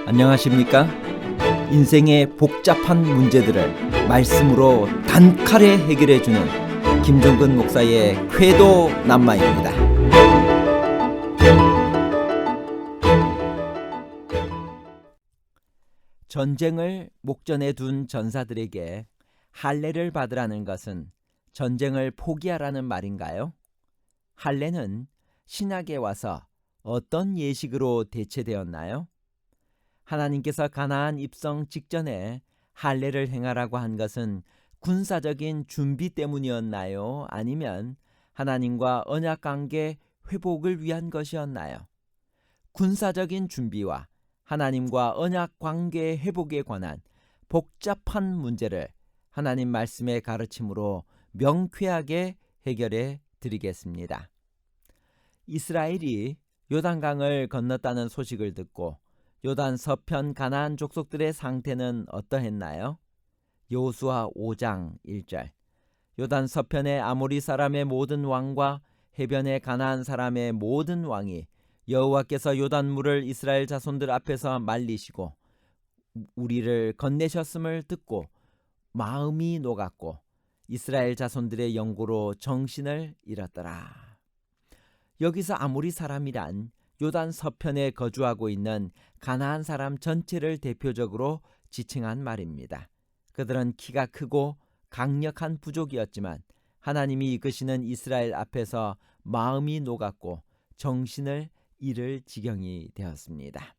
안녕하십니까? 인생의 복잡한 문제들을 말씀으로 단칼에 해결해주는 김종근 목사의 쾌도 남마입니다. 전쟁을 목전에 둔 전사들에게 할례를 받으라는 것은 전쟁을 포기하라는 말인가요? 할례는 신약에 와서 어떤 예식으로 대체되었나요? 하나님께서 가나안 입성 직전에 할례를 행하라고 한 것은 군사적인 준비 때문이었나요? 아니면 하나님과 언약 관계 회복을 위한 것이었나요? 군사적인 준비와 하나님과 언약 관계 회복에 관한 복잡한 문제를 하나님 말씀의 가르침으로 명쾌하게 해결해 드리겠습니다. 이스라엘이 요단강을 건넜다는 소식을 듣고 요단 서편 가나안 족속들의 상태는 어떠했나요? 여호수아 5장 1절. 요단 서편의 아모리 사람의 모든 왕과 해변의 가나안 사람의 모든 왕이 여호와께서 요단물을 이스라엘 자손들 앞에서 말리시고 우리를 건네셨음을 듣고 마음이 녹았고 이스라엘 자손들의 영고로 정신을 잃었더라. 여기서 아모리 사람이란 요단 서편에 거주하고 있는 가나안 사람 전체를 대표적으로 지칭한 말입니다. 그들은 키가 크고 강력한 부족이었지만 하나님이 이끄시는 이스라엘 앞에서 마음이 녹았고 정신을 잃을 지경이 되었습니다.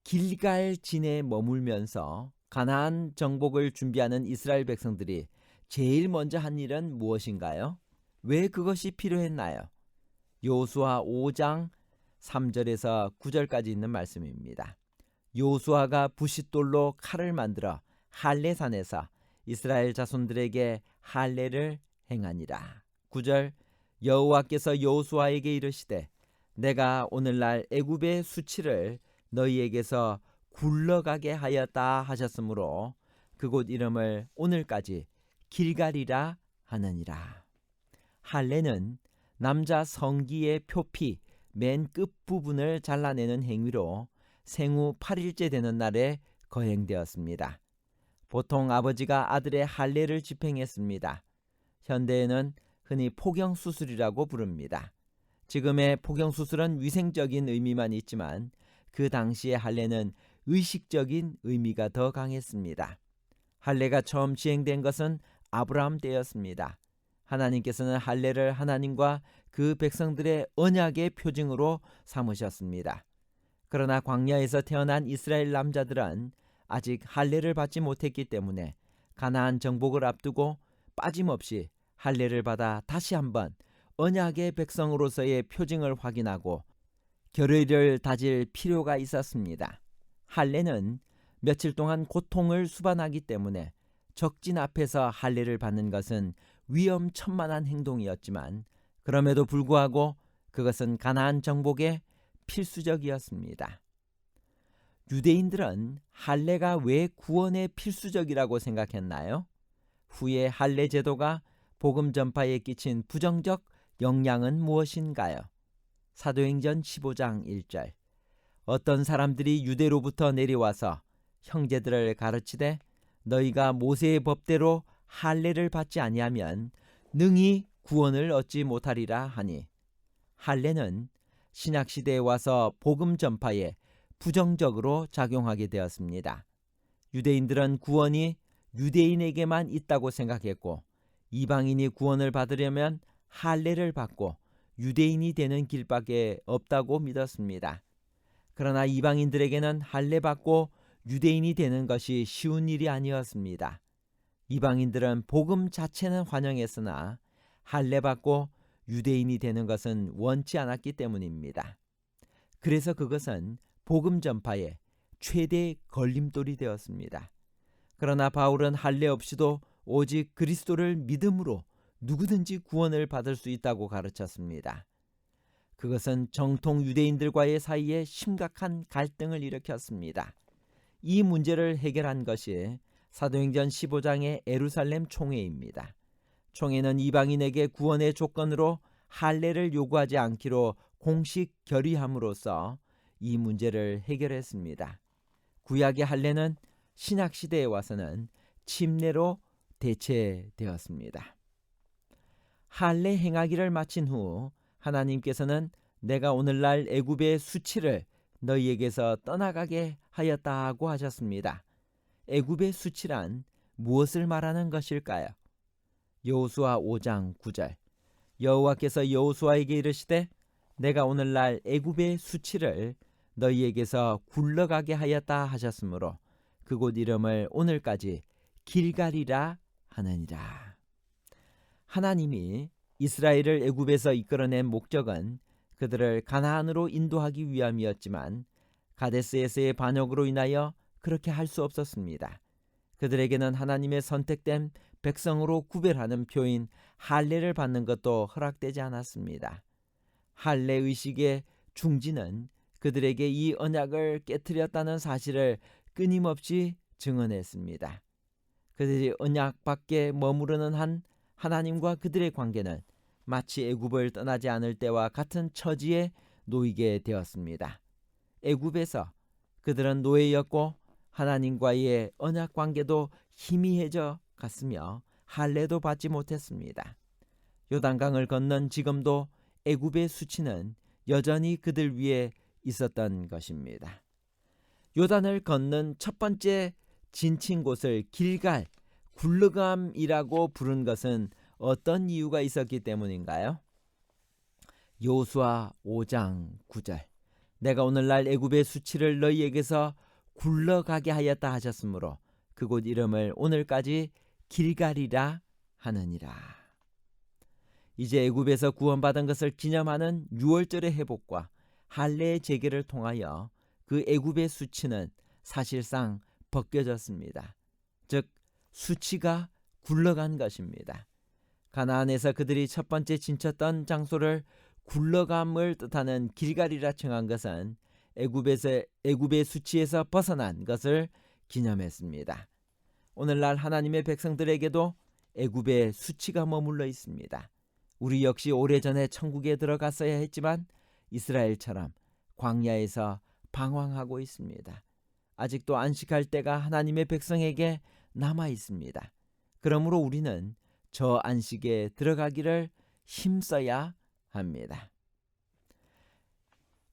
길갈 진에 머물면서 가나안 정복을 준비하는 이스라엘 백성들이 제일 먼저 한 일은 무엇인가요? 왜 그것이 필요했나요? 여호수아 5장 3절에서 9절까지 있는 말씀입니다. 여호수아가 부싯돌로 칼을 만들어 할례산에서 이스라엘 자손들에게 할례를 행하니라. 9절. 여호와께서 여호수아에게 이르시되 내가 오늘날 애굽의 수치를 너희에게서 굴러가게 하였다 하셨으므로 그곳 이름을 오늘까지 길갈이라 하느니라. 할례는 남자 성기의 표피 맨 끝부분을 잘라내는 행위로 생후 8일째 되는 날에 거행되었습니다. 보통 아버지가 아들의 할례를 집행했습니다. 현대에는 흔히 포경수술이라고 부릅니다. 지금의 포경수술은 위생적인 의미만 있지만 그 당시의 할례는 의식적인 의미가 더 강했습니다. 할례가 처음 시행된 것은 아브라함 때였습니다. 하나님께서는 할례를 하나님과 그 백성들의 언약의 표징으로 삼으셨습니다. 그러나 광야에서 태어난 이스라엘 남자들은 아직 할례를 받지 못했기 때문에 가나안 정복을 앞두고 빠짐없이 할례를 받아 다시 한번 언약의 백성으로서의 표징을 확인하고 결의를 다질 필요가 있었습니다. 할례는 며칠 동안 고통을 수반하기 때문에 적진 앞에서 할례를 받는 것은 위험천만한 행동이었지만 그럼에도 불구하고 그것은 가나안 정복의 필수적이었습니다. 유대인들은 할례가 왜 구원의 필수적이라고 생각했나요? 후에 할례 제도가 복음 전파에 끼친 부정적 영향은 무엇인가요? 사도행전 15장 1절. 어떤 사람들이 유대로부터 내려와서 형제들을 가르치되 너희가 모세의 법대로 할례를 받지 아니하면 능히 구원을 얻지 못하리라 하니, 할례는 신약 시대에 와서 복음 전파에 부정적으로 작용하게 되었습니다. 유대인들은 구원이 유대인에게만 있다고 생각했고 이방인이 구원을 받으려면 할례를 받고 유대인이 되는 길밖에 없다고 믿었습니다. 그러나 이방인들에게는 할례 받고 유대인이 되는 것이 쉬운 일이 아니었습니다. 이방인들은 복음 자체는 환영했으나 할례 받고 유대인이 되는 것은 원치 않았기 때문입니다. 그래서 그것은 복음 전파의 최대 걸림돌이 되었습니다. 그러나 바울은 할례 없이도 오직 그리스도를 믿음으로 누구든지 구원을 받을 수 있다고 가르쳤습니다. 그것은 정통 유대인들과의 사이에 심각한 갈등을 일으켰습니다. 이 문제를 해결한 것이 사도행전 15장의 예루살렘 총회입니다. 총회는 이방인에게 구원의 조건으로 할례를 요구하지 않기로 공식 결의함으로써 이 문제를 해결했습니다. 구약의 할례는 신약 시대에 와서는 침례로 대체되었습니다. 할례 행하기를 마친 후 하나님께서는 내가 오늘날 애굽의 수치를 너희에게서 떠나가게 하였다고 하셨습니다. 애굽의 수치란 무엇을 말하는 것일까요? 여호수아 5장 9절 여호와께서 여호수아에게 이르시되 내가 오늘날 애굽의 수치를 너희에게서 굴러가게 하였다 하셨으므로 그곳 이름을 오늘까지 길갈이라 하느니라. 하나님이 이스라엘을 애굽에서 이끌어낸 목적은 그들을 가나안으로 인도하기 위함이었지만 가데스에서의 반역으로 인하여 그렇게 할 수 없었습니다. 그들에게는 하나님의 선택된 백성으로 구별하는 표인 할례를 받는 것도 허락되지 않았습니다. 할례 의식의 중지는 그들에게 이 언약을 깨뜨렸다는 사실을 끊임없이 증언했습니다. 그들이 언약 밖에 머무르는 한 하나님과 그들의 관계는 마치 애굽을 떠나지 않을 때와 같은 처지에 놓이게 되었습니다. 애굽에서 그들은 노예였고 하나님과의 언약 관계도 희미해져 갔으며 할례도 받지 못했습니다. 요단강을 건넌 지금도 애굽의 수치는 여전히 그들 위에 있었던 것입니다. 요단을 건넌 첫 번째 진친 곳을 길갈, 굴르감이라고 부른 것은 어떤 이유가 있었기 때문인가요? 여호수아 5장 9절 내가 오늘날 애굽의 수치를 너희에게서 굴러가게 하였다 하셨으므로 그곳 이름을 오늘까지 길갈이라 하느니라. 이제 애굽에서 구원받은 것을 기념하는 유월절의 회복과 할례의 재개를 통하여 그 애굽의 수치는 사실상 벗겨졌습니다. 즉 수치가 굴러간 것입니다. 가나안에서 그들이 첫 번째 진쳤던 장소를 굴러감을 뜻하는 길갈이라稱한 것은 애굽의 수치에서 벗어난 것을 기념했습니다. 오늘날 하나님의 백성들에게도 애굽의 수치가 머물러 있습니다. 우리 역시 오래전에 천국에 들어갔어야 했지만 이스라엘처럼 광야에서 방황하고 있습니다. 아직도 안식할 때가 하나님의 백성에게 남아 있습니다. 그러므로 우리는 저 안식에 들어가기를 힘써야 합니다.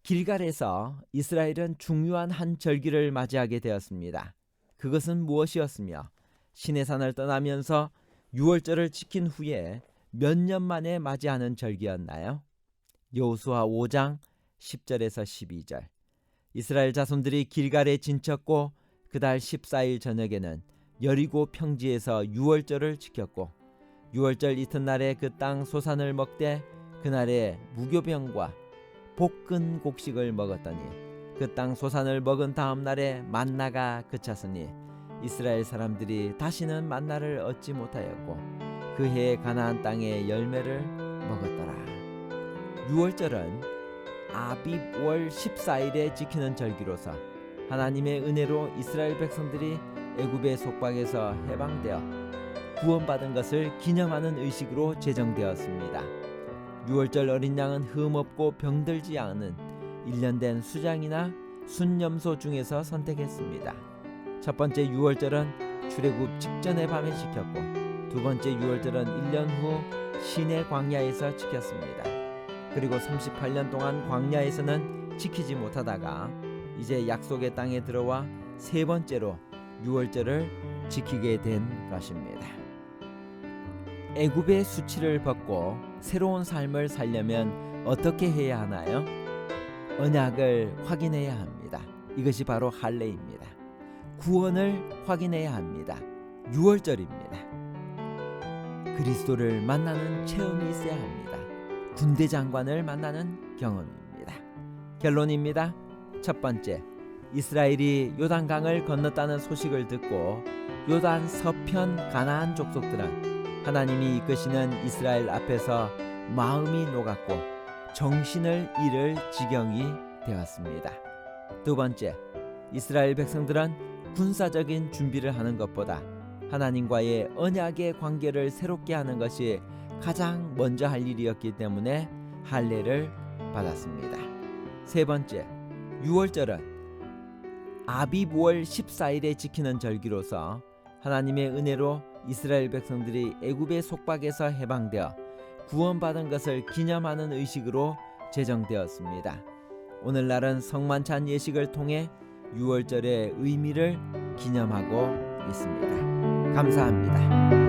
길갈에서 이스라엘은 중요한 한 절기를 맞이하게 되었습니다. 그것은 무엇이었으며 시내산을 떠나면서 유월절을 지킨 후에 몇 년 만에 맞이하는 절기였나요? 여호수아 5장 10절에서 12절 이스라엘 자손들이 길갈에 진쳤고 그달 14일 저녁에는 여리고 평지에서 유월절을 지켰고 유월절 이튿날에 그 땅 소산을 먹되 그날에 무교병과 볶은 곡식을 먹었더니 그 땅 소산을 먹은 다음 날에 만나가 그쳤으니 이스라엘 사람들이 다시는 만나를 얻지 못하였고 그 해에 가나안 땅의 열매를 먹었더라. 유월절은 아빕월 14일에 지키는 절기로서 하나님의 은혜로 이스라엘 백성들이 애굽의 속박에서 해방되어 구원받은 것을 기념하는 의식으로 제정되었습니다. 유월절 어린 양은 흠없고 병들지 않은 1년 된 수장이나 순염소 중에서 선택했습니다. 첫 번째 유월절은 출애굽 직전의 밤에 지켰고 두 번째 유월절은 1년 후 시내 광야에서 지켰습니다. 그리고 38년 동안 광야에서는 지키지 못하다가 이제 약속의 땅에 들어와 세 번째로 유월절을 지키게 된 것입니다. 애굽의 수치를 벗고 새로운 삶을 살려면 어떻게 해야 하나요? 언약을 확인해야 합니다. 이것이 바로 할례입니다. 구원을 확인해야 합니다. 유월절입니다. 그리스도를 만나는 체험이 있어야 합니다. 군대 장관을 만나는 경험입니다. 결론입니다. 첫 번째, 이스라엘이 요단강을 건넜다는 소식을 듣고 요단 서편 가나안 족속들은 하나님이 이끄시는 이스라엘 앞에서 마음이 녹았고 정신을 잃을 지경이 되었습니다. 두 번째, 이스라엘 백성들은 군사적인 준비를 하는 것보다 하나님과의 언약의 관계를 새롭게 하는 것이 가장 먼저 할 일이었기 때문에 할례를 받았습니다. 세 번째, 유월절은 아비브월 14일에 지키는 절기로서 하나님의 은혜로 이스라엘 백성들이 애굽의 속박에서 해방되어 구원받은 것을 기념하는 의식으로 제정되었습니다. 오늘날은 성만찬 예식을 통해 유월절의 의미를 기념하고 있습니다. 감사합니다.